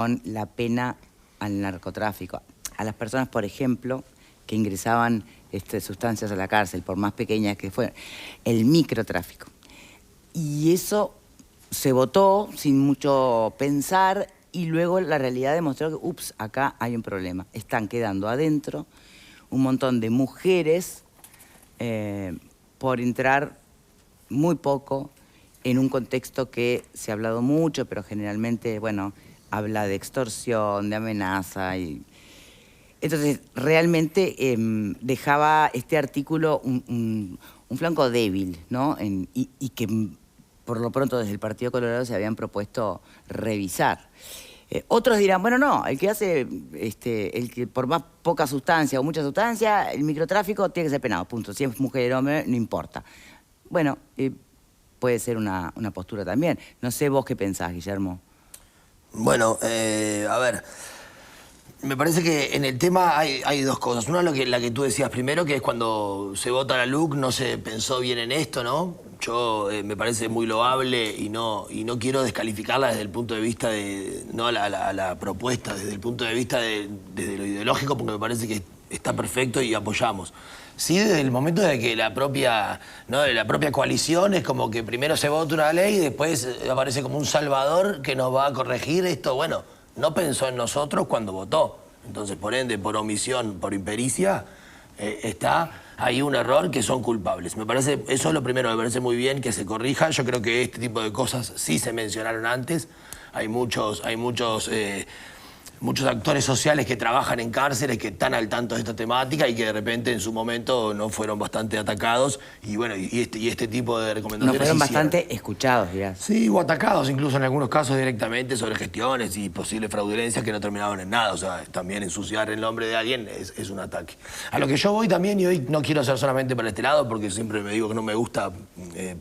con la pena al narcotráfico. A las personas, por ejemplo, que ingresaban sustancias a la cárcel, por más pequeñas que fueran, el microtráfico. Y eso se votó sin mucho pensar y luego la realidad demostró que, ups, acá hay un problema. Están quedando adentro un montón de mujeres por entrar muy poco en un contexto que se ha hablado mucho, pero generalmente, bueno, habla de extorsión, de amenaza. Entonces, realmente dejaba este artículo un flanco débil, ¿no? Y que por lo pronto desde el Partido Colorado se habían propuesto revisar. Otros dirán, bueno, no, el que hace, el que por más poca sustancia o mucha sustancia, el microtráfico tiene que ser penado, punto. Si es mujer o hombre, no importa. Bueno, puede ser una postura también. No sé vos qué pensás, Guillermo. Bueno, a ver, me parece que en el tema hay dos cosas. Una, la que tú decías primero, que es cuando se vota la LUC, no se pensó bien en esto, ¿no? Yo me parece muy loable y no quiero descalificarla desde el punto de vista de, no la propuesta, desde el punto de vista desde lo ideológico, porque me parece que está perfecto y apoyamos. Sí, desde el momento de que la propia coalición es como que primero se vota una ley y después aparece como un salvador que nos va a corregir esto. Bueno, no pensó en nosotros cuando votó. Entonces, por ende, por omisión, por impericia, está ahí un error que son culpables. Me parece, eso es lo primero, me parece muy bien que se corrija. Yo creo que este tipo de cosas sí se mencionaron antes. Hay muchos actores sociales que trabajan en cárceles, que están al tanto de esta temática y que de repente en su momento no fueron bastante atacados. Y bueno, y este tipo de recomendaciones... No fueron bastante escuchados, dirás. Sí, o atacados incluso en algunos casos directamente sobre gestiones y posibles fraudulencias que no terminaban en nada. O sea, también ensuciar el nombre de alguien es un ataque. A lo que yo voy también, y hoy no quiero ser solamente para este lado, porque siempre me digo que no me gusta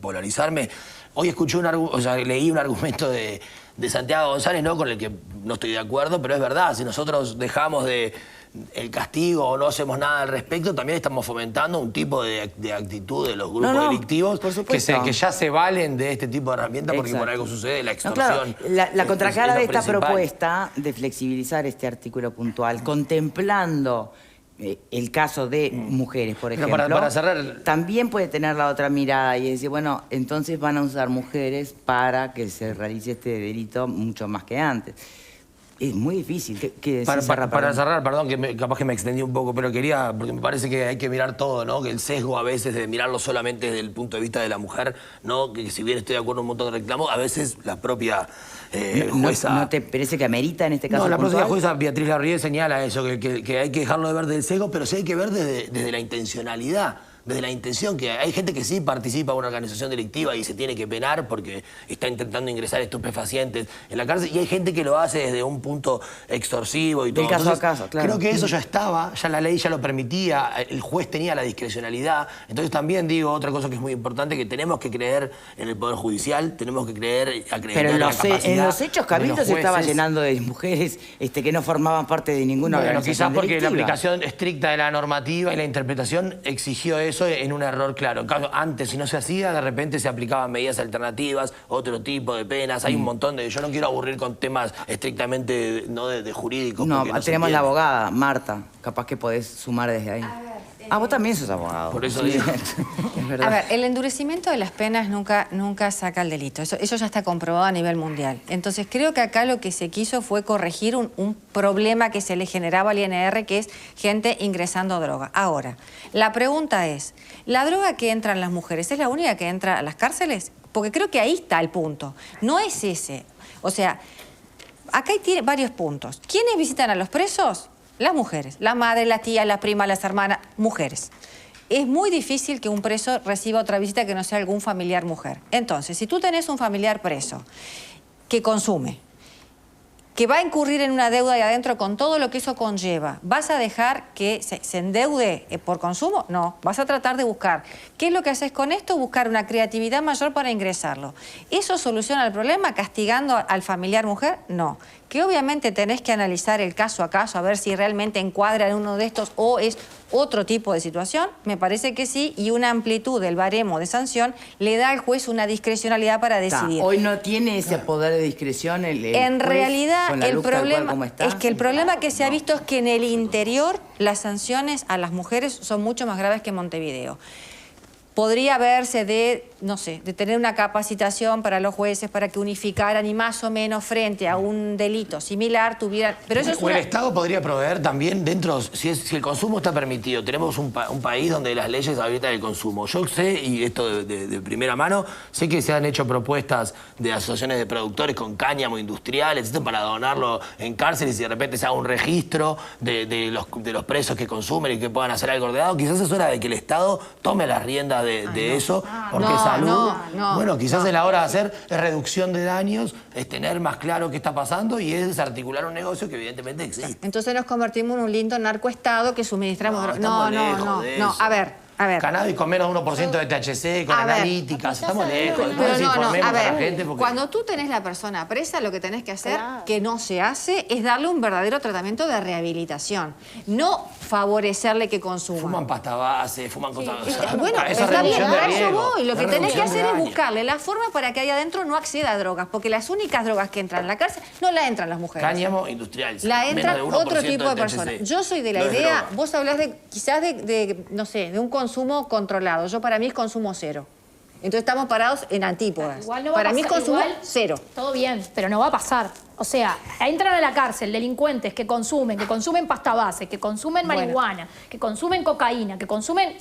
polarizarme. Hoy escuché leí un argumento de Santiago González, ¿no? Con el que no estoy de acuerdo, pero es verdad, si nosotros dejamos el castigo o no hacemos nada al respecto, también estamos fomentando un tipo de actitud de los grupos delictivos que ya se valen de este tipo de herramientas porque por algo sucede la extorsión. No, claro, la contracara de esta propuesta de flexibilizar este artículo puntual, contemplando el caso de mujeres, por ejemplo, para cerrar, también puede tener la otra mirada y decir, bueno, entonces van a usar mujeres para que se realice este delito mucho más que antes. Es muy difícil. Para cerrar, perdón, capaz que me extendí un poco, pero quería, porque me parece que hay que mirar todo, ¿no? Que el sesgo a veces de mirarlo solamente desde el punto de vista de la mujer, ¿no? Que si bien estoy de acuerdo en un montón de reclamos, a veces la propia jueza... ¿No te parece que amerita en este caso? No, la propia jueza Beatriz Larrié señala eso, que hay que dejarlo de ver del sesgo, pero sí hay que ver desde la intencionalidad. Desde la intención, que hay gente que sí participa en una organización delictiva y se tiene que penar porque está intentando ingresar estupefacientes en la cárcel, y hay gente que lo hace desde un punto extorsivo y todo. Del caso a caso, claro. Creo que eso ya estaba, ya la ley ya lo permitía, el juez tenía la discrecionalidad. Entonces también digo otra cosa que es muy importante, que tenemos que creer en el Poder Judicial, tenemos que acreditar pero la capacidad en los hechos Cabildo se estaba llenando de mujeres que no formaban parte de ninguna organización quizás porque delictiva. la aplicación estricta de la normativa y la interpretación exigió eso en un error claro. En cambio, antes, si no se hacía, de repente se aplicaban medidas alternativas, otro tipo de penas. Hay un montón de... Yo no quiero aburrir con temas estrictamente de jurídicos. No, tenemos la abogada, Marta. Capaz que podés sumar desde ahí. Vos también sos abogado. Por eso digo. Es verdad. A ver, el endurecimiento de las penas nunca saca el delito. Eso ya está comprobado a nivel mundial. Entonces, creo que acá lo que se quiso fue corregir un problema que se le generaba al INR, que es gente ingresando droga. Ahora, la pregunta es, ¿la droga que entra en las mujeres es la única que entra a las cárceles? Porque creo que ahí está el punto. No es ese. O sea, acá hay varios puntos. ¿Quiénes visitan a los presos? Las mujeres, la madre, la tía, la prima, las hermanas, mujeres. Es muy difícil que un preso reciba otra visita que no sea algún familiar mujer. Entonces, si tú tenés un familiar preso que consume, que va a incurrir en una deuda ahí adentro con todo lo que eso conlleva, ¿vas a dejar que se endeude por consumo? No, vas a tratar de buscar. ¿Qué es lo que haces con esto? Buscar una creatividad mayor para ingresarlo. ¿Eso soluciona el problema castigando al familiar mujer? No. que obviamente tenés que analizar el caso a caso, a ver si realmente encuadra en uno de estos o es otro tipo de situación, me parece que sí, y una amplitud del baremo de sanción le da al juez una discrecionalidad para decidir. Hoy no tiene ese poder de discreción el en juez, realidad, con la el luz tal cual problema como está. es que el problema que se ha visto es que en el interior las sanciones a las mujeres son mucho más graves que en Montevideo. Podría verse de, no sé, de tener una capacitación para los jueces para que unificaran y más o menos frente a un delito similar tuvieran... Pero eso es el Estado podría proveer también dentro, si el consumo está permitido, tenemos un país donde las leyes habilitan el consumo. Yo sé, y esto de primera mano, sé que se han hecho propuestas de asociaciones de productores con cáñamo industriales, esto para donarlo en cárceles y de repente se haga un registro de los presos que consumen y que puedan hacer algo ordenado. Quizás es hora de que el Estado tome las riendas de eso, porque salud... Bueno, quizás es la hora de hacer reducción de daños, es tener más claro qué está pasando y es desarticular un negocio que evidentemente existe. Entonces nos convertimos en un lindo narcoestado que suministramos... No, a ver. Cannabis con menos de 1% de THC, con analíticas, estamos lejos. Pero informemos a la gente porque... Cuando tú tenés la persona presa, lo que tenés que hacer, que no se hace, es darle un verdadero tratamiento de rehabilitación. No favorecerle que consuma. Fuman pasta base, fuman cosas... Bueno, está bien, para eso voy. Lo que tenés que hacer es buscarle la forma para que ahí adentro no acceda a drogas, porque las únicas drogas que entran en la cárcel no la entran las mujeres. Cáñamo industrial. La entran otro tipo de personas. Yo soy de la idea, vos hablás quizás no sé, de un consumo controlado. Yo para mí es consumo cero. Entonces estamos parados en antípodas. Para mí es consumo cero. Todo bien, pero no va a pasar. O sea, entran a la cárcel delincuentes que consumen pasta base, que consumen marihuana, que consumen cocaína, que consumen...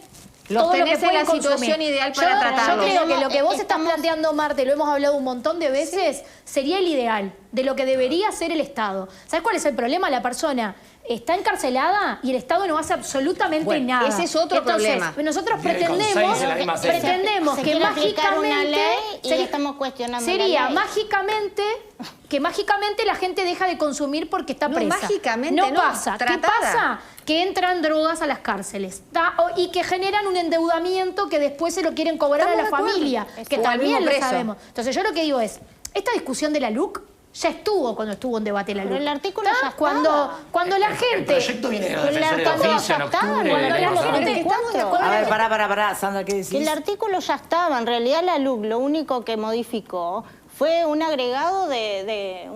Los tenés en la situación ideal para tratarlo. Yo creo que lo que vos estás planteando, Marte, lo hemos hablado un montón de veces, sería el ideal de lo que debería ser el Estado. ¿Sabes cuál es el problema? La persona está encarcelada y el Estado no hace absolutamente nada. Ese es otro problema. Nosotros pretendemos que mágicamente... una ley y estamos cuestionando sería la ley. mágicamente la gente deja de consumir porque está presa. Mágicamente no pasa. ¿Qué pasa? Que entran drogas a las cárceles y que generan un endeudamiento que después se lo quieren cobrar a la familia, que también lo sabemos. Entonces yo lo que digo es, esta discusión de la LUC ya estuvo cuando estuvo en debate la LUC. Pero el artículo ya estaba. Cuando la gente... El proyecto viene de los defensores de oficio en octubre. A ver, pará, Sandra, ¿qué decís? Que el artículo ya estaba. En realidad la LUC lo único que modificó fue un agregado de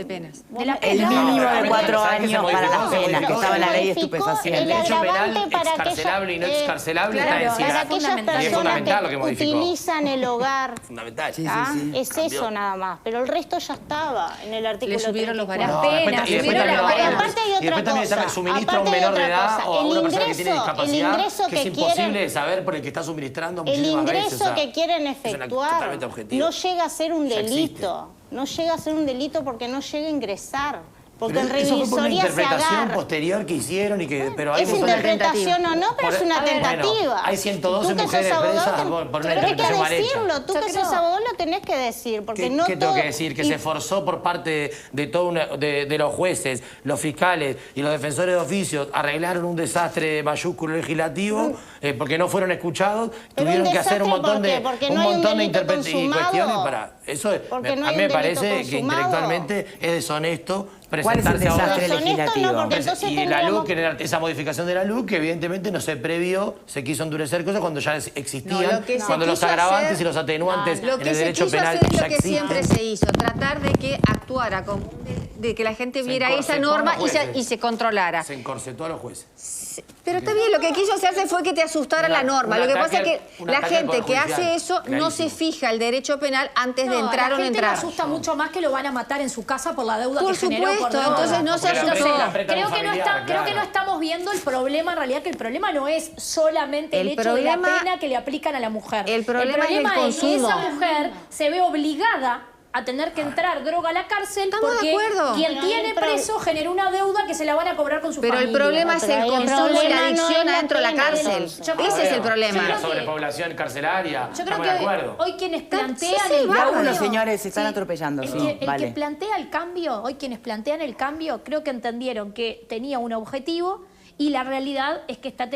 penas. El mínimo de 4 años para las penas, que estaba en la ley de estupefacientes. El derecho penal excarcelable y no excarcelable está en para aquellas personas que utilizan el hogar. Fundamental. Es eso nada más. Pero el resto ya estaba en el artículo. Le subieron las penas. Y después también se suministra a un menor de edad o a una persona que tiene discapacidad, que es imposible de saber por el que está suministrando muchísimas veces. El ingreso que quieren efectuar no llega a ser un delito. No llega a ser un delito porque no llega a ingresar. Porque en revisoría eso fue por una interpretación agarra. posterior que hicieron y que... Pero hay es interpretación o no, pero es una tentativa. Bueno, hay 112 mujeres presas por una interpretación mal hecha. Tú que sos abogado lo tenés que decir, porque no ¿Qué tengo que decir? Que se forzó por parte de los jueces, los fiscales y los defensores de oficio, arreglaron un desastre mayúsculo legislativo porque no fueron escuchados, tuvieron que hacer un montón de interpretaciones y cuestiones para... Eso a mí me parece que intelectualmente es deshonesto presentarse a desastre legislativo? Y la LUC, esa modificación de la LUC, que evidentemente no se previó, se quiso endurecer cosas cuando ya existían, cuando los agravantes y los atenuantes en el derecho penal ya existen. Lo que siempre se hizo, tratar de que actuara como de que la gente viera esa norma y se controlara. Se encorsetó a los jueces. Pero está bien, lo que quiso hacerse fue que te asustara la norma. Lo que pasa es que la gente que hace eso no se fija el derecho penal antes de entrar o no entrar. La gente le asusta mucho más que lo van a matar en su casa por la deuda que generó. Por supuesto, entonces no se asustó. Creo que no estamos viendo el problema, en realidad, que el problema no es solamente el hecho de la pena que le aplican a la mujer. El problema es que esa mujer se ve obligada a tener que entrar droga a la cárcel porque quien tiene preso generó una deuda que se la van a cobrar con su familia. Pero el problema es el consumo y la adicción adentro de la cárcel. Ese es el problema. La sobrepoblación carcelaria. Yo creo que hoy quienes plantean el cambio... Algunos señores se están atropellando. El que plantea el cambio, hoy quienes plantean el cambio, creo que entendieron que tenía un objetivo y la realidad es que está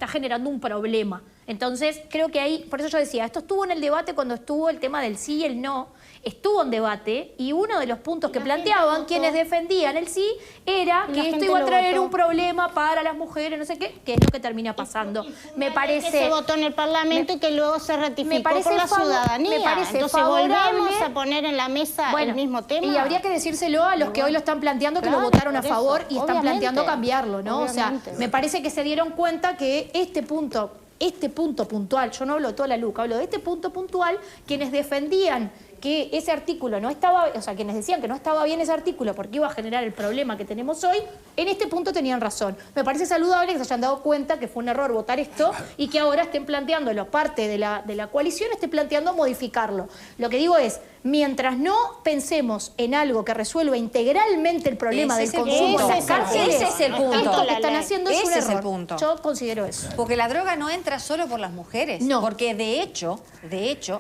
generando un problema. Entonces, creo que ahí, por eso yo decía, esto estuvo en el debate cuando estuvo el tema del sí y el no, estuvo en debate y uno de los puntos que planteaban quienes defendían el sí era que esto iba a traer un problema para las mujeres, no sé qué, que es lo que termina pasando. Me parece... Que se votó en el Parlamento y que luego se ratificó por la ciudadanía. Me parece Entonces volvemos a poner en la mesa el mismo tema. Y habría que decírselo a los que hoy lo están planteando, que lo votaron a favor y están planteando cambiarlo, ¿no? Obviamente. O sea, me parece que se dieron cuenta que este punto puntual, yo no hablo de toda la LUC, hablo de este punto puntual, quienes defendían que ese artículo no estaba, o sea, quienes decían que no estaba bien ese artículo porque iba a generar el problema que tenemos hoy, en este punto tenían razón. Me parece saludable que se hayan dado cuenta que fue un error votar esto y que ahora estén planteándolo, parte de la coalición esté planteando modificarlo. Lo que digo es, mientras no pensemos en algo que resuelva integralmente el problema del consumo en las cárceles, ese es el punto. Esto que están haciendo es un error. Ese es el punto. Yo considero eso. Porque la droga no entra solo por las mujeres. No. Porque de hecho,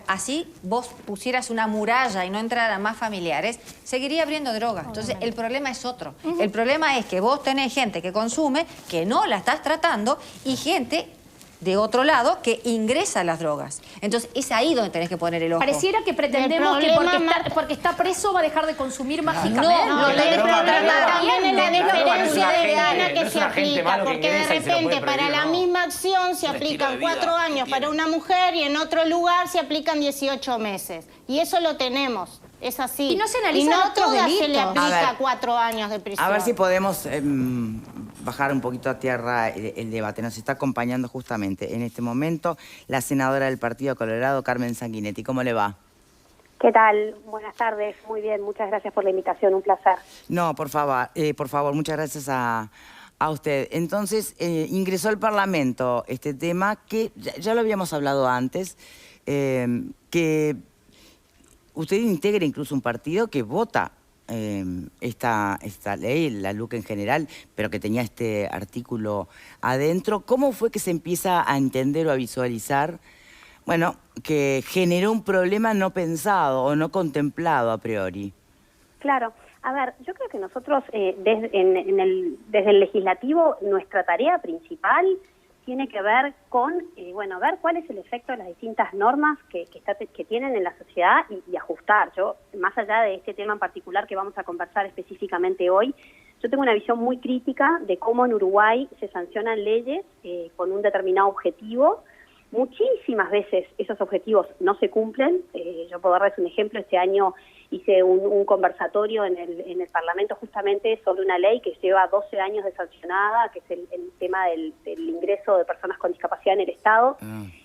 así vos pusieras una muralla y no entraran más familiares, seguiría abriendo droga. Entonces, el problema es otro. El problema es que vos tenés gente que consume, que no la estás tratando, y gente de otro lado que ingresa las drogas. Entonces, es ahí donde tenés que poner el ojo. Pareciera que pretendemos que porque está preso va a dejar de consumir mágicamente. No, el problema también es la diferencia de pena que se aplica, porque de repente para la misma acción se aplican 4 años para una mujer y en otro lugar se aplican 18 meses. Y eso lo tenemos. Es así. Y no se analizan otros todas delitos. se le aplica 4 años de prisión. A ver si podemos bajar un poquito a tierra el debate. Nos está acompañando justamente en este momento la senadora del Partido Colorado, Carmen Sanguinetti. ¿Cómo le va? ¿Qué tal? Buenas tardes. Muy bien, muchas gracias por la invitación, un placer. No, por favor, muchas gracias a usted. Entonces, ingresó al Parlamento este tema que ya lo habíamos hablado antes, que usted integra incluso un partido que vota esta ley, la LUC en general, pero que tenía este artículo adentro. ¿Cómo fue que se empieza a entender o a visualizar, bueno, que generó un problema no pensado o no contemplado a priori? Claro. A ver, yo creo que nosotros desde el legislativo, nuestra tarea principal tiene que ver con, ver cuál es el efecto de las distintas normas que tienen en la sociedad y ajustar. Yo, más allá de este tema en particular que vamos a conversar específicamente hoy, yo tengo una visión muy crítica de cómo en Uruguay se sancionan leyes con un determinado objetivo. Muchísimas veces esos objetivos no se cumplen. Yo puedo darles un ejemplo. Este año hice un conversatorio en el Parlamento justamente sobre una ley que lleva 12 años de sancionada, que es el tema del ingreso de personas con discapacidad en el Estado.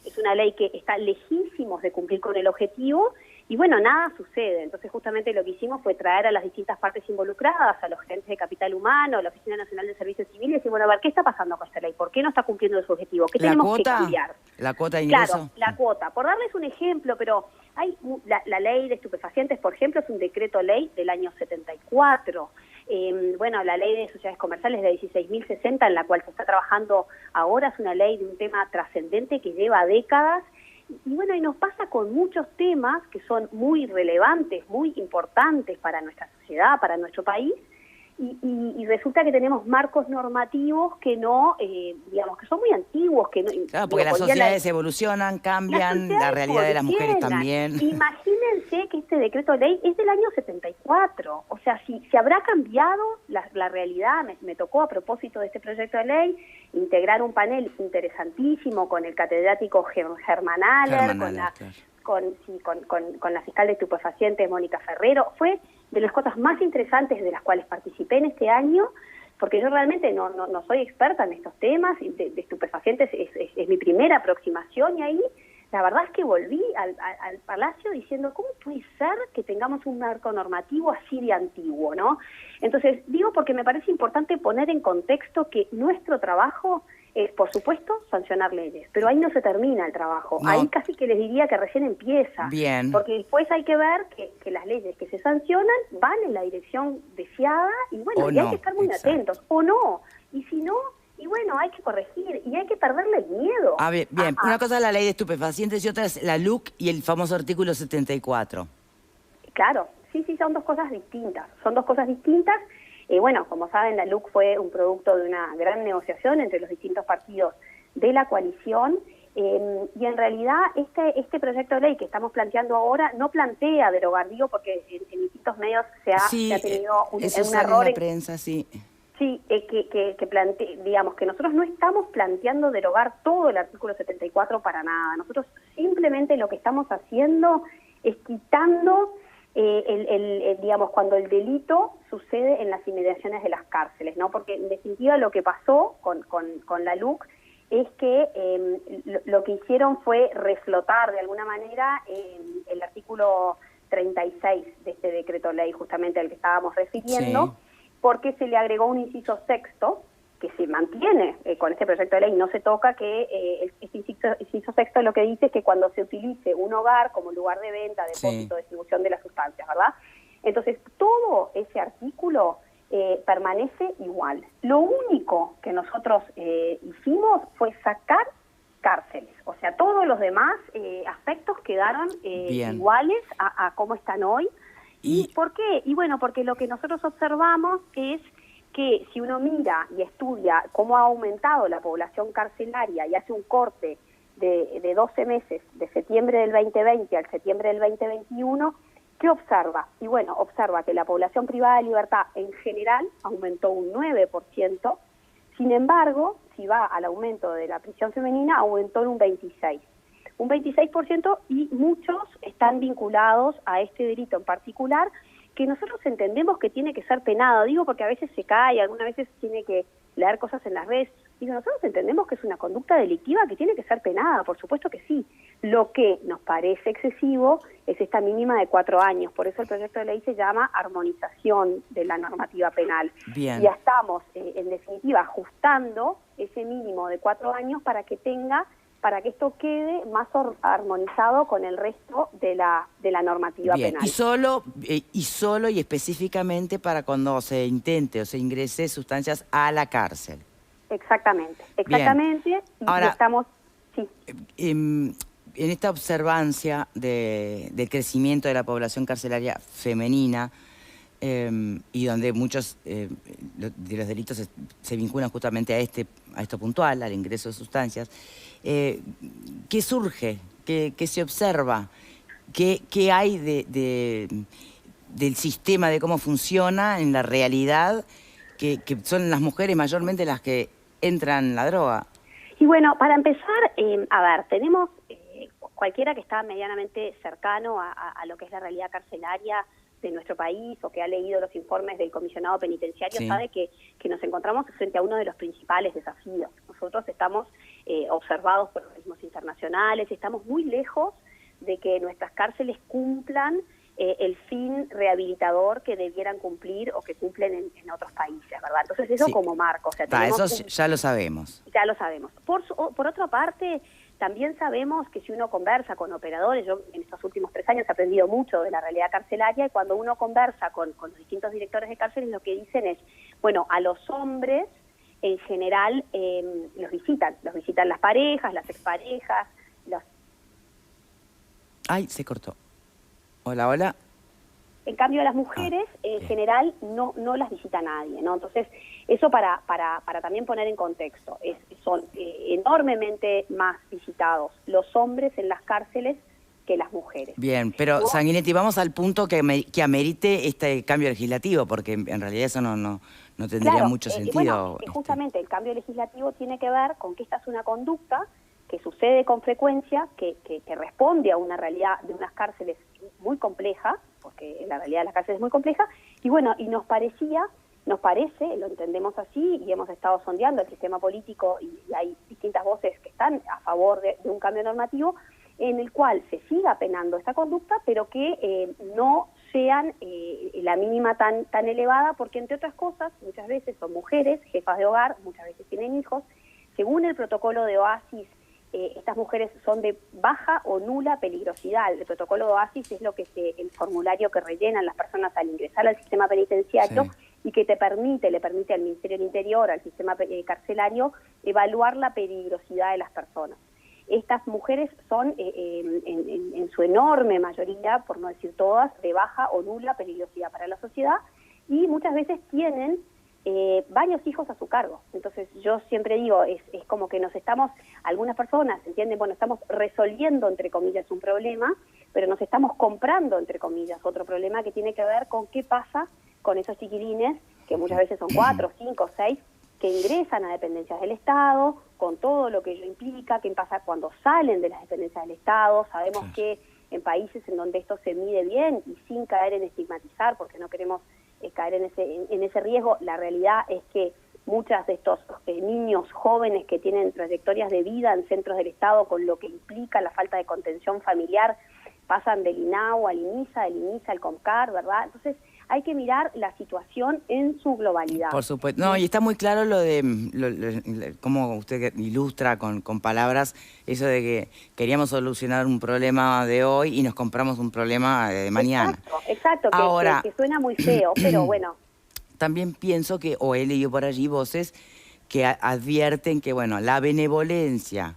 Es una ley que está lejísimos de cumplir con el objetivo y bueno, nada sucede. Entonces justamente lo que hicimos fue traer a las distintas partes involucradas, a los gerentes de capital humano, a la Oficina Nacional de Servicios Civiles y bueno, a ver, ¿qué está pasando con esta ley? ¿Por qué no está cumpliendo su objetivo? ¿Qué tenemos que cambiar? ¿La cuota de ingreso? Claro, la cuota. Por darles un ejemplo, pero hay la ley de estupefacientes, por ejemplo, es un decreto ley del año 74. La ley de sociedades comerciales de 16.060, en la cual se está trabajando ahora, es una ley de un tema trascendente que lleva décadas. Y bueno, y nos pasa con muchos temas que son muy relevantes, muy importantes para nuestra sociedad, para nuestro país, y resulta que tenemos marcos normativos que no, que son muy antiguos. Que no, claro, porque las sociedades evolucionan, cambian, la realidad de las mujeres también. Imagínense que este decreto de ley es del año 74. O sea, si habrá cambiado la realidad. Me tocó, a propósito de este proyecto de ley, integrar un panel interesantísimo con el catedrático Germán Aller, con la fiscal de estupefacientes Mónica Ferrero. Fue de las cosas más interesantes de las cuales participé en este año, porque yo realmente no soy experta en estos temas, de estupefacientes es mi primera aproximación, y ahí la verdad es que volví al Palacio diciendo, ¿cómo puede ser que tengamos un marco normativo así de antiguo, no? Entonces, digo porque me parece importante poner en contexto que nuestro trabajo es, por supuesto, sancionar leyes, pero ahí no se termina el trabajo. No. Ahí casi que les diría que recién empieza. Bien. Porque después hay que ver que las leyes que se sancionan van en la dirección deseada y bueno, y hay que estar muy atentos. O no. Y si no, y bueno, hay que corregir y hay que perderle el miedo. Bien. Una cosa es la ley de estupefacientes y otra es la LUC y el famoso artículo 74. Claro, sí, son dos cosas distintas. Como saben, la LUC fue un producto de una gran negociación entre los distintos partidos de la coalición Y en realidad este proyecto de ley que estamos planteando ahora no plantea derogar, digo, porque en distintos medios se ha tenido un error en la prensa, sí. Sí, digamos que nosotros no estamos planteando derogar todo el artículo 74 para nada. Nosotros simplemente lo que estamos haciendo es quitando, digamos, cuando el delito sucede en las inmediaciones de las cárceles, ¿no? Porque en definitiva lo que pasó con la LUC es que lo que hicieron fue reflotar de alguna manera el artículo 36 de este decreto ley, justamente al que estábamos refiriendo, porque se le agregó un inciso sexto, que se mantiene con este proyecto de ley, no se toca, que este inciso sexto lo que dice es que cuando se utilice un hogar como lugar de venta, depósito, distribución de las sustancias, ¿verdad? Entonces, todo ese artículo permanece igual. Lo único que nosotros hicimos fue sacar cárceles, o sea, todos los demás aspectos quedaron iguales a cómo están hoy. ¿Y por qué? Y bueno, porque lo que nosotros observamos es que si uno mira y estudia cómo ha aumentado la población carcelaria y hace un corte de 12 meses, de septiembre del 2020 al septiembre del 2021, ¿qué observa? Y bueno, observa que la población privada de libertad en general aumentó un 9%, sin embargo, si va al aumento de la prisión femenina, aumentó en un 26%. Un 26%, y muchos están vinculados a este delito en particular, que nosotros entendemos que tiene que ser penado. Digo porque a veces se cae, algunas veces tiene que leer cosas en las redes. Digo, nosotros entendemos que es una conducta delictiva que tiene que ser penada, por supuesto que sí. Lo que nos parece excesivo es esta mínima de 4 años. Por eso el proyecto de ley se llama armonización de la normativa penal. Bien. Y ya estamos, en definitiva, ajustando ese mínimo de 4 años para que esto quede más armonizado con el resto de la normativa penal. Y solo y específicamente para cuando se intente o se ingrese sustancias a la cárcel. Exactamente. Ahora, estamos... Sí. En esta observancia del crecimiento de la población carcelaria femenina, y donde muchos de los delitos se vinculan justamente a esto puntual, al ingreso de sustancias, ¿qué surge? ¿Qué se observa? ¿Qué hay del sistema, de cómo funciona en la realidad, que son las mujeres mayormente las que entran la droga? Y bueno, para empezar, tenemos cualquiera que está medianamente cercano a lo que es la realidad carcelaria de nuestro país o que ha leído los informes del comisionado penitenciario sabe que nos encontramos frente a uno de los principales desafíos. Nosotros estamos observados por organismos internacionales, estamos muy lejos de que nuestras cárceles cumplan el fin rehabilitador que debieran cumplir o que cumplen en otros países, ¿verdad? Entonces eso como marco. O sea, eso ya lo sabemos. Ya lo sabemos. Por otra parte, también sabemos que si uno conversa con operadores, yo en estos últimos 3 años he aprendido mucho de la realidad carcelaria, y cuando uno conversa con los distintos directores de cárceles, lo que dicen es, bueno, a los hombres en general los visitan las parejas, las exparejas, Ay, se cortó. Hola, hola. En cambio, a las mujeres, en general, no las visita nadie, ¿no? Entonces, eso para también poner en contexto, son enormemente más visitados los hombres en las cárceles que las mujeres. Bien, pero Sanguinetti, vamos al punto que amerite este cambio legislativo, porque en realidad eso no tendría mucho sentido. Justamente el cambio legislativo tiene que ver con que esta es una conducta que sucede con frecuencia, que responde a una realidad de unas cárceles muy compleja, porque la realidad de las cárceles es muy compleja, y bueno, y nos parece, lo entendemos así, y hemos estado sondeando el sistema político, y hay distintas voces que están a favor de un cambio normativo, en el cual se siga penando esta conducta, pero que no sean la mínima tan elevada, porque entre otras cosas, muchas veces son mujeres, jefas de hogar, muchas veces tienen hijos. Según el protocolo de Oasis, estas mujeres son de baja o nula peligrosidad. El protocolo de Oasis es el formulario que rellenan las personas al ingresar al sistema penitenciario y que le permite al Ministerio del Interior, al sistema carcelario, evaluar la peligrosidad de las personas. Estas mujeres son, en su enorme mayoría, por no decir todas, de baja o nula peligrosidad para la sociedad, y muchas veces tienen varios hijos a su cargo. Entonces yo siempre digo, es como que algunas personas entienden, bueno, estamos resolviendo, entre comillas, un problema, pero nos estamos comprando, entre comillas, otro problema que tiene que ver con qué pasa con esos chiquilines, que muchas veces son 4, 5, 6, que ingresan a dependencias del Estado, con todo lo que ello implica, qué pasa cuando salen de las dependencias del Estado. Sabemos que en países en donde esto se mide bien y sin caer en estigmatizar, porque no queremos caer en ese riesgo, la realidad es que muchos de estos niños jóvenes que tienen trayectorias de vida en centros del Estado, con lo que implica la falta de contención familiar, pasan del INAU al INISA, del INISA al CONCAR, ¿verdad? Entonces hay que mirar la situación en su globalidad. Por supuesto. No, y está muy claro lo de cómo usted ilustra con palabras eso de que queríamos solucionar un problema de hoy y nos compramos un problema de mañana. Exacto, Ahora, que suena muy feo, pero bueno. También pienso que, o he leído por allí voces que advierten que, bueno, la benevolencia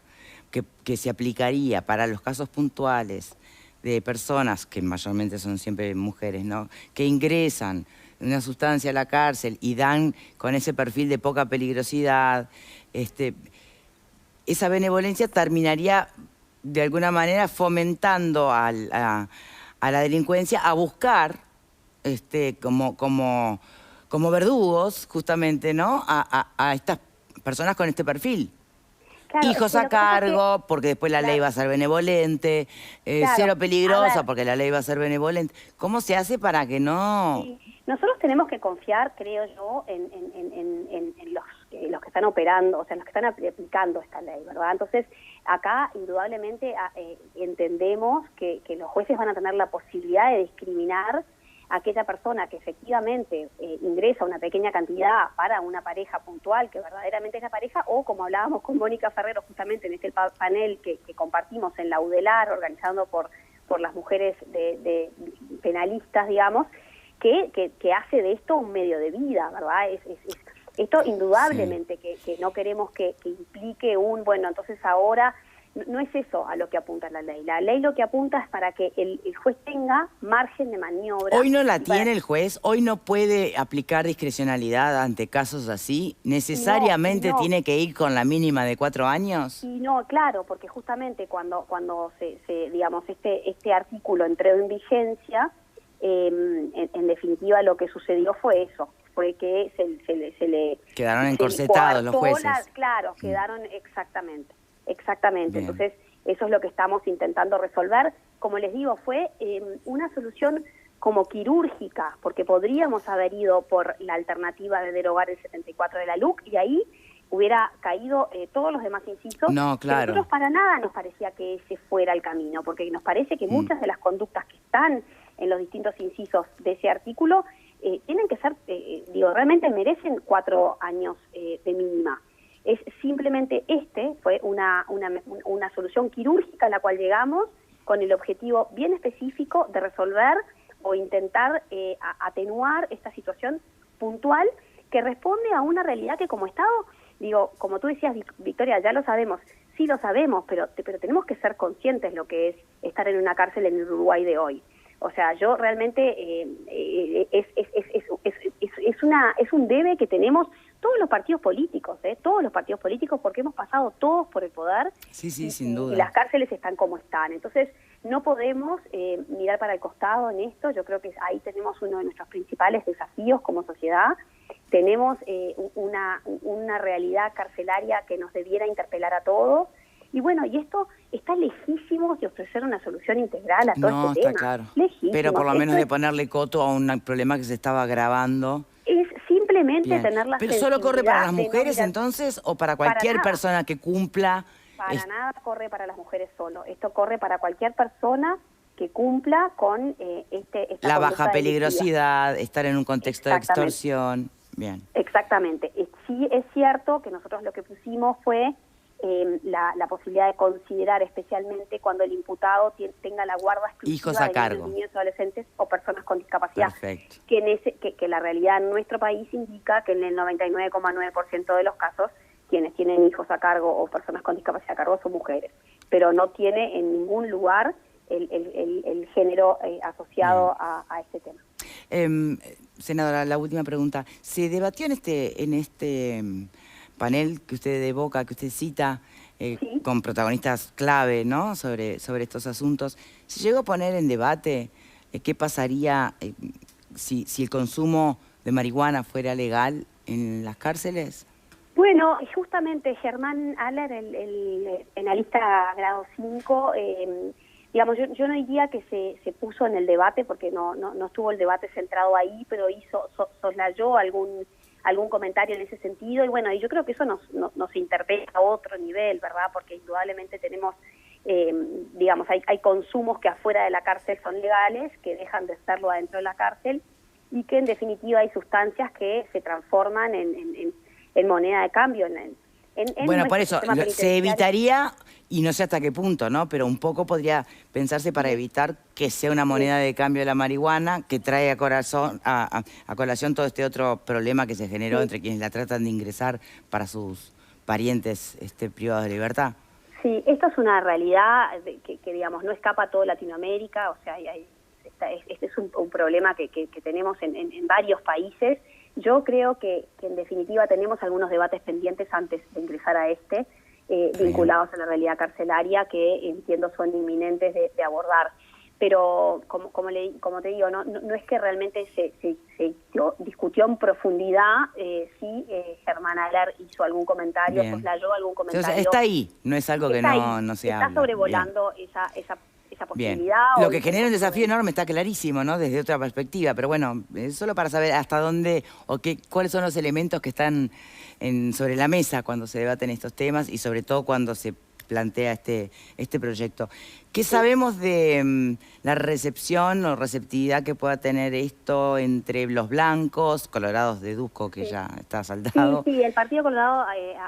que se aplicaría para los casos puntuales de personas, que mayormente son siempre mujeres, ¿no?, que ingresan una sustancia a la cárcel y dan con ese perfil de poca peligrosidad, esa benevolencia terminaría de alguna manera fomentando a la delincuencia a buscar como verdugos, justamente, ¿no?, a estas personas con este perfil. Claro, hijos a cargo, porque después la ley va a ser benevolente, cero peligrosa, porque la ley va a ser benevolente. ¿Cómo se hace para que no...? Sí. Nosotros tenemos que confiar, creo yo, en los que están operando, o sea, en los que están aplicando esta ley, ¿verdad? Entonces, acá, indudablemente, entendemos que los jueces van a tener la posibilidad de discriminar a aquella persona que efectivamente ingresa una pequeña cantidad para una pareja puntual, que verdaderamente es la pareja, o como hablábamos con Mónica Ferrero justamente en este panel que compartimos en la UDELAR, organizando por las mujeres de penalistas, digamos, que hace de esto un medio de vida, ¿verdad? Esto indudablemente que no queremos que implique bueno, entonces ahora... No es eso a lo que apunta la ley. La ley lo que apunta es para que el juez tenga margen de maniobra. Hoy no la tiene el juez, hoy no puede aplicar discrecionalidad ante casos así. ¿Necesariamente tiene que ir con la mínima de 4 años? Y no, claro, porque justamente cuando digamos, este artículo entró en vigencia, en definitiva lo que sucedió fue eso. Fue que se le quedaron encorsetados los jueces. Claro, quedaron Exactamente, Bien. Entonces eso es lo que estamos intentando resolver. Como les digo, fue una solución como quirúrgica, porque podríamos haber ido por la alternativa de derogar el 74 de la LUC y ahí hubiera caído todos los demás incisos. No, claro. Nosotros para nada nos parecía que ese fuera el camino, porque nos parece que muchas de las conductas que están en los distintos incisos de ese artículo tienen que ser, realmente merecen 4 años de mínima. Es simplemente fue una solución quirúrgica a la cual llegamos con el objetivo bien específico de resolver o intentar atenuar esta situación puntual que responde a una realidad que como Estado, como tú decías, Victoria, ya lo sabemos, sí lo sabemos, pero tenemos que ser conscientes lo que es estar en una cárcel en el Uruguay de hoy. O sea, yo realmente es un debe que tenemos todos los partidos políticos, porque hemos pasado todos por el poder. Sí, sin duda. Y las cárceles están como están. Entonces, no podemos mirar para el costado en esto. Yo creo que ahí tenemos uno de nuestros principales desafíos como sociedad. Tenemos una realidad carcelaria que nos debiera interpelar a todos. Y bueno, y esto está lejísimo de ofrecer una solución integral a todo este tema. No, está claro. Lejísimo. Pero por lo menos de ponerle coto a un problema que se estaba agravando. Es simplemente Bien. tener la ¿Pero solo corre para las sensibilidad mujeres de no mirar- entonces o para cualquier persona que cumpla? Para nada corre para las mujeres solo. Esto corre para cualquier persona que cumpla con esta La baja conducta peligrosidad, estar en un contexto de Exactamente. extorsión. Bien. Exactamente. Sí es cierto que nosotros lo que pusimos fue la posibilidad de considerar especialmente cuando el imputado tenga la guarda exclusiva Hijos a de cargo. niños, adolescentes o personas con discapacidad. Perfecto. Que la realidad en nuestro país indica que en el 99,9% de los casos quienes tienen hijos a cargo o personas con discapacidad a cargo son mujeres, pero no tiene en ningún lugar el género asociado a este tema. senadora, la última pregunta. ¿Se debatió en este panel que usted evoca, que usted cita, Sí. con protagonistas clave, ¿no?, sobre estos asuntos? ¿Se llegó a poner en debate qué pasaría si el consumo de marihuana fuera legal en las cárceles? Bueno, justamente Germán Aller, el penalista grado 5, digamos, yo no diría que se puso en el debate, porque no estuvo el debate centrado ahí, pero soslayó algún comentario en ese sentido, y bueno, y yo creo que eso nos interpela a otro nivel, ¿verdad? Porque indudablemente tenemos, digamos, hay consumos que afuera de la cárcel son legales, que dejan de serlo adentro de la cárcel, y que en definitiva hay sustancias que se transforman en moneda de cambio. Bueno, por eso, se evitaría, y no sé hasta qué punto, ¿no?, pero un poco podría pensarse para evitar que sea una moneda de cambio de la marihuana, que trae a colación todo este otro problema que se generó entre quienes la tratan de ingresar para sus parientes privados de libertad. Sí, esto es una realidad que digamos, no escapa a toda Latinoamérica, o sea, este es un problema que tenemos en varios países. Yo creo que en definitiva tenemos algunos debates pendientes antes de ingresar a vinculados a la realidad carcelaria, que entiendo son inminentes de abordar. Pero como te digo, no es que realmente se discutió en profundidad. Sí, Germán Aller hizo algún comentario, soslayó algún comentario. O sea, está ahí, no es algo que no se habla. Está sobrevolando esa posibilidad. Bien. Lo que genera un desafío enorme está clarísimo, ¿no?, desde otra perspectiva, pero bueno, solo para saber hasta dónde o cuáles son los elementos que están sobre la mesa cuando se debaten estos temas y sobre todo cuando se plantea este proyecto. ¿Qué sabemos de la recepción o receptividad que pueda tener esto entre los blancos? Colorados deduzco que ya está saldado. Sí, el Partido Colorado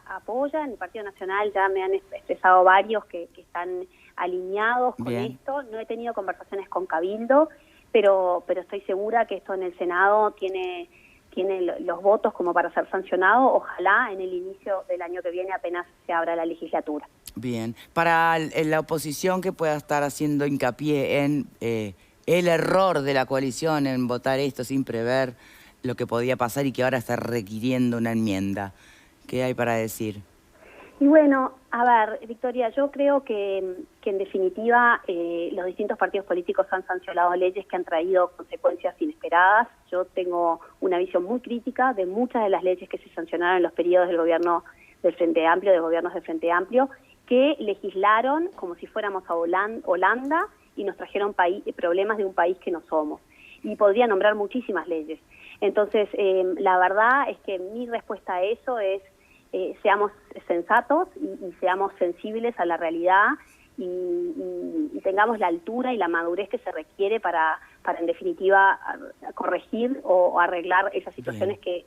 apoya, en el Partido Nacional ya me han expresado varios que están alineados con esto. No he tenido conversaciones con Cabildo, pero estoy segura que esto en el Senado tiene los votos como para ser sancionado, ojalá en el inicio del año que viene, apenas se abra la legislatura. Bien. Para la oposición que pueda estar haciendo hincapié en el error de la coalición en votar esto sin prever lo que podía pasar y que ahora está requiriendo una enmienda, ¿qué hay para decir? Y bueno, a ver, Victoria, yo creo que en definitiva los distintos partidos políticos han sancionado leyes que han traído consecuencias inesperadas. Yo tengo una visión muy crítica de muchas de las leyes que se sancionaron en los periodos del gobierno del Frente Amplio, de gobiernos del Frente Amplio, que legislaron como si fuéramos a Holanda y nos trajeron problemas de un país que no somos. Y podría nombrar muchísimas leyes. Entonces, la verdad es que mi respuesta a eso es seamos sensatos y seamos sensibles a la realidad y tengamos la altura y la madurez que se requiere para en definitiva corregir o arreglar esas situaciones que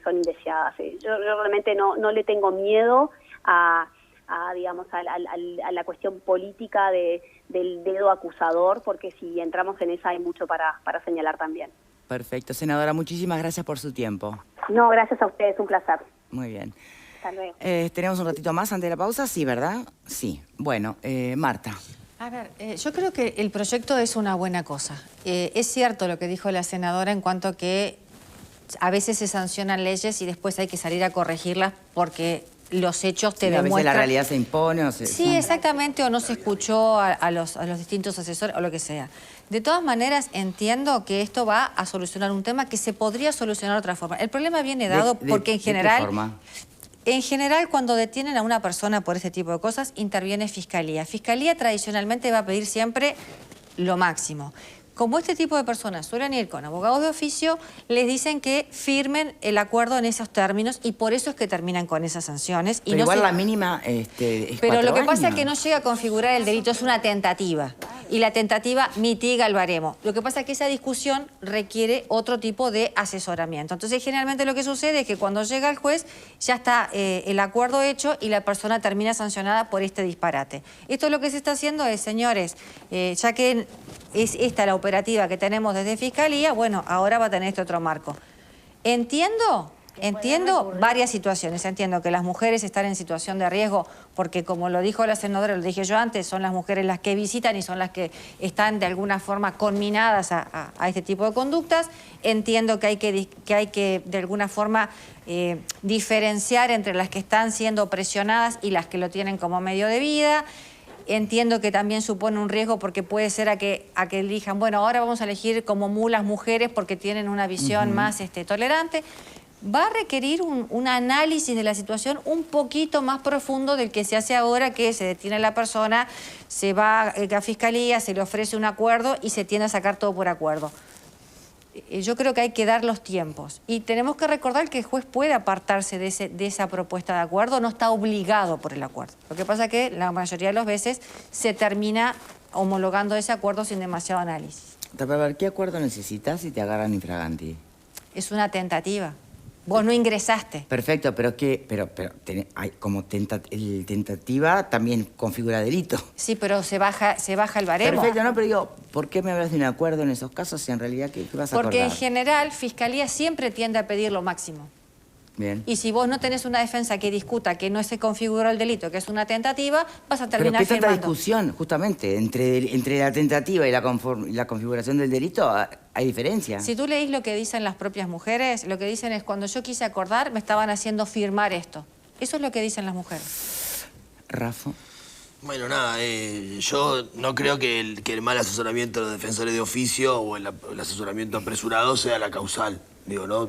son indeseadas. Yo realmente no le tengo miedo a la cuestión política del dedo acusador, porque si entramos en esa hay mucho para señalar también. Perfecto. Senadora, muchísimas gracias por su tiempo. No, gracias a ustedes, un placer. Muy bien. Hasta luego. ¿Tenemos un ratito más antes de la pausa? Sí, ¿verdad? Sí. Bueno, Marta. A ver, yo creo que el proyecto es una buena cosa. Es cierto lo que dijo la senadora en cuanto a que a veces se sancionan leyes y después hay que salir a corregirlas porque los hechos te demuestran... A veces la realidad se impone o se... Sí, exactamente, o no se escuchó a los distintos asesores o lo que sea. De todas maneras, entiendo que esto va a solucionar un tema que se podría solucionar de otra forma. El problema viene dado porque en general... ¿De qué forma? En general, cuando detienen a una persona por este tipo de cosas, interviene Fiscalía. Fiscalía tradicionalmente va a pedir siempre lo máximo. Como este tipo de personas suelen ir con abogados de oficio, les dicen que firmen el acuerdo en esos términos y por eso es que terminan con esas sanciones. Pero igual la mínima es Pero lo que pasa es que no llega a configurar el delito, es una tentativa. Y la tentativa mitiga el baremo. Lo que pasa es que esa discusión requiere otro tipo de asesoramiento. Entonces, generalmente lo que sucede es que cuando llega el juez ya está el acuerdo hecho y la persona termina sancionada por este disparate. Esto lo que se está haciendo es, señores, ya que es esta la operativa que tenemos desde Fiscalía, bueno, ahora va a tener este otro marco. Entiendo Entiendo varias situaciones. Entiendo que las mujeres están en situación de riesgo porque, como lo dijo la senadora, lo dije yo antes, son las mujeres las que visitan y son las que están de alguna forma conminadas a este tipo de conductas. Entiendo que hay que de alguna forma diferenciar entre las que están siendo presionadas y las que lo tienen como medio de vida. Entiendo que también supone un riesgo porque puede ser a que elijan, bueno, ahora vamos a elegir como mulas mujeres porque tienen una visión más tolerante. Va a requerir un análisis de la situación un poquito más profundo del que se hace ahora, que se detiene a la persona, se va a fiscalía, se le ofrece un acuerdo y se tiende a sacar todo por acuerdo. Yo creo que hay que dar los tiempos. Y tenemos que recordar que el juez puede apartarse de esa propuesta de acuerdo, no está obligado por el acuerdo. Lo que pasa es que la mayoría de las veces se termina homologando ese acuerdo sin demasiado análisis. ¿Qué acuerdo necesitas si te agarran infraganti? Es una tentativa. Vos no ingresaste. Perfecto, pero hay como tentativa también configura delito. Sí, pero se baja el baremo. Perfecto, no, pero digo, ¿por qué me hablas de un acuerdo en esos casos si en realidad qué vas a acordar? Porque en general, Fiscalía siempre tiende a pedir lo máximo. Bien. Y si vos no tenés una defensa que discuta que no se configuró el delito, que es una tentativa, vas a terminar ¿Pero qué tanta firmando. discusión, justamente, entre la tentativa y la configuración del delito? ¿Hay diferencia? Si tú leís lo que dicen las propias mujeres, lo que dicen es, cuando yo quise acordar, me estaban haciendo firmar esto. Eso es lo que dicen las mujeres. Rafa. Bueno, nada, yo no creo que el mal asesoramiento de los defensores de oficio o el asesoramiento apresurado sea la causal, digo, ¿no?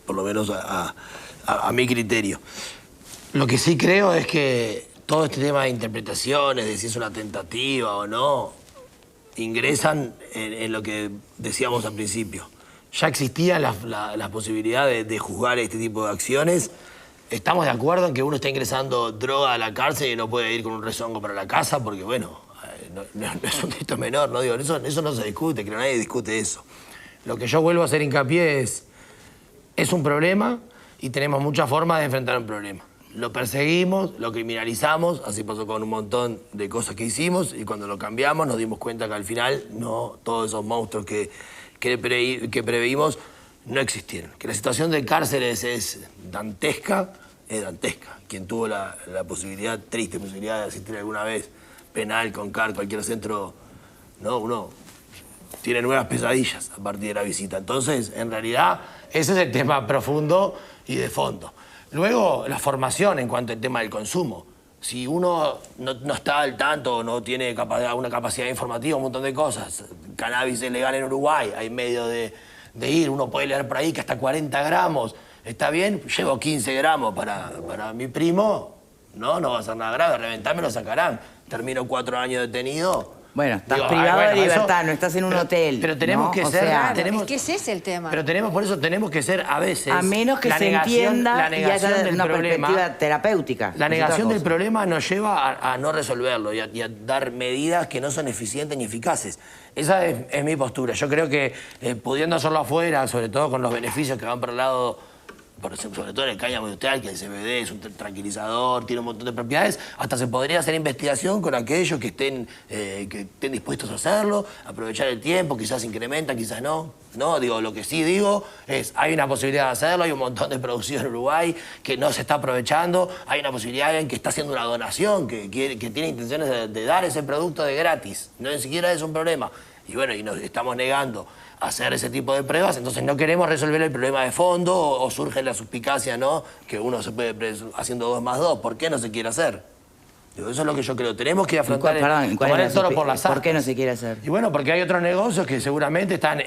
Por lo menos a mi criterio. Lo que sí creo es que todo este tema de interpretaciones, de si es una tentativa o no, ingresan en lo que decíamos al principio. Ya existía la posibilidad de juzgar este tipo de acciones. Estamos de acuerdo en que uno está ingresando droga a la cárcel y no puede ir con un rezongo para la casa porque, bueno, no es un delito menor, ¿no? Digo, eso no se discute, que nadie discute eso. Lo que yo vuelvo a hacer hincapié es un problema y tenemos muchas formas de enfrentar un problema. Lo perseguimos, lo criminalizamos, así pasó con un montón de cosas que hicimos y cuando lo cambiamos nos dimos cuenta que al final no todos esos monstruos que preveímos no existieron. Que la situación de cárceles es dantesca. Quien tuvo la triste posibilidad de asistir alguna vez, penal, CONCAR, cualquier centro, ¿no? Uno tiene nuevas pesadillas a partir de la visita. Entonces, en realidad, ese es el tema profundo y de fondo. Luego, la formación en cuanto al tema del consumo. Si uno no está al tanto, no tiene una capacidad informativa, un montón de cosas. Cannabis es legal en Uruguay, hay medio de ir. Uno puede leer por ahí que hasta 40 gramos. ¿Está bien? Llevo 15 gramos para mi primo. No va a ser nada grave. Reventarme lo sacarán. Termino 4 años detenido. Bueno, estás privado de libertad, no estás en un hotel. Pero tenemos que ser... Es que ese es el tema. Pero por eso tenemos que ser a veces... A menos que se entienda y haya una perspectiva terapéutica. La negación del problema nos lleva a no resolverlo y a dar medidas que no son eficientes ni eficaces. Esa es mi postura. Yo creo que pudiendo hacerlo afuera, sobre todo con los beneficios que van por el lado... sobre todo en el cáñamo industrial, que el CBD es un tranquilizador, tiene un montón de propiedades, hasta se podría hacer investigación con aquellos que estén dispuestos a hacerlo, aprovechar el tiempo, quizás incrementan, quizás no. No, digo, lo que sí digo es, hay una posibilidad de hacerlo, hay un montón de producción en Uruguay que no se está aprovechando, hay una posibilidad de alguien que está haciendo una donación, que tiene intenciones de dar ese producto de gratis, no ni siquiera es un problema. Y bueno, y nos estamos negando a hacer ese tipo de pruebas, entonces no queremos resolver el problema de fondo o surge la suspicacia, ¿no? Que uno se puede haciendo 2 más 2. ¿Por qué no se quiere hacer? Digo, eso es lo que yo creo. Tenemos que afrontar tomar el toro por las astas. ¿Por qué no se quiere hacer? Y bueno, porque hay otros negocios que seguramente están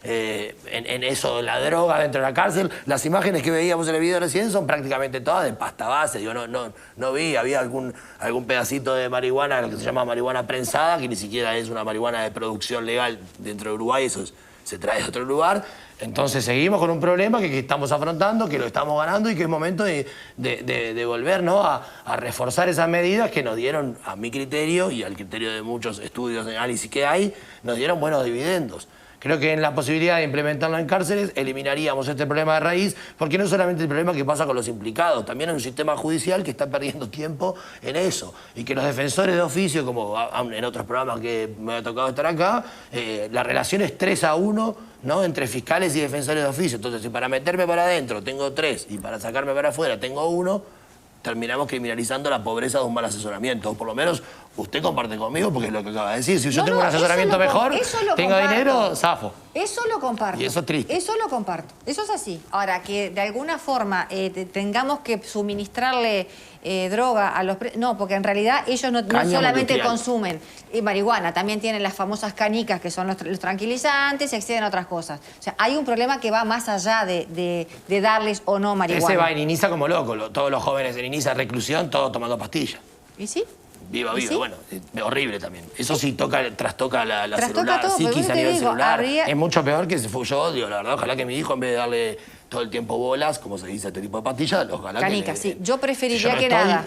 en eso, la droga dentro de la cárcel. Las imágenes que veíamos en el video recién son prácticamente todas de pasta base. Digo, no vi, había algún pedacito de marihuana, lo que se llama marihuana prensada, que ni siquiera es una marihuana de producción legal dentro de Uruguay, eso se trae de otro lugar. Entonces seguimos con un problema que estamos afrontando, que lo estamos ganando y que es momento de volver, ¿no? a reforzar esas medidas que nos dieron, a mi criterio y al criterio de muchos estudios de análisis que hay, nos dieron buenos dividendos. Creo que en la posibilidad de implementarlo en cárceles eliminaríamos este problema de raíz, porque no es solamente el problema que pasa con los implicados, también hay un sistema judicial que está perdiendo tiempo en eso. Y que los defensores de oficio, como en otros programas que me ha tocado estar acá, la relación es 3-1, ¿no? Entre fiscales y defensores de oficio. Entonces, si para meterme para adentro tengo 3 y para sacarme para afuera tengo 1, terminamos criminalizando la pobreza de un mal asesoramiento. O por lo menos usted comparte conmigo, porque es lo que acaba de decir. Si yo tengo un asesoramiento mejor, tengo dinero, zafo. Eso lo comparto. Y eso es triste. Eso lo comparto. Eso es así. Ahora, que de alguna forma tengamos que suministrarle droga a los presos. No, porque en realidad ellos no solamente consumen marihuana, también tienen las famosas canicas, que son los tranquilizantes, y acceden a otras cosas. O sea, hay un problema que va más allá de darles o no marihuana. Ese va en Iniza como loco. Todos los jóvenes en Iniza, reclusión, todos tomando pastillas. ¿Y sí? Viva, ¿Sí? bueno, horrible también. Eso sí trastoca la trastoca celular, todo, psiquis a nivel celular. habría... Es mucho peor que yo odio, la verdad. Ojalá que mi hijo, en vez de darle todo el tiempo bolas, como se dice a este tipo de pastillas, ojalá canica, que... sí. Yo preferiría si que nada.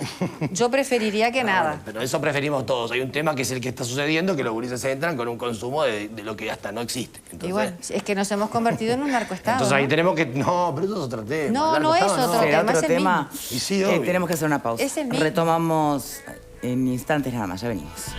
Yo preferiría que nada. Bueno, pero eso preferimos todos. Hay un tema que es el que está sucediendo, que los gurises entran con un consumo de lo que hasta no existe. Entonces, y bueno, es que nos hemos convertido en un narcoestado. Entonces ahí tenemos que... No, pero eso es otro tema. No es otro ¿Será tema, otro es el tema? mismo. Y sí, obvio. Tenemos que hacer una pausa. Es el mismo. Retomamos en instantes nada más, ya venimos.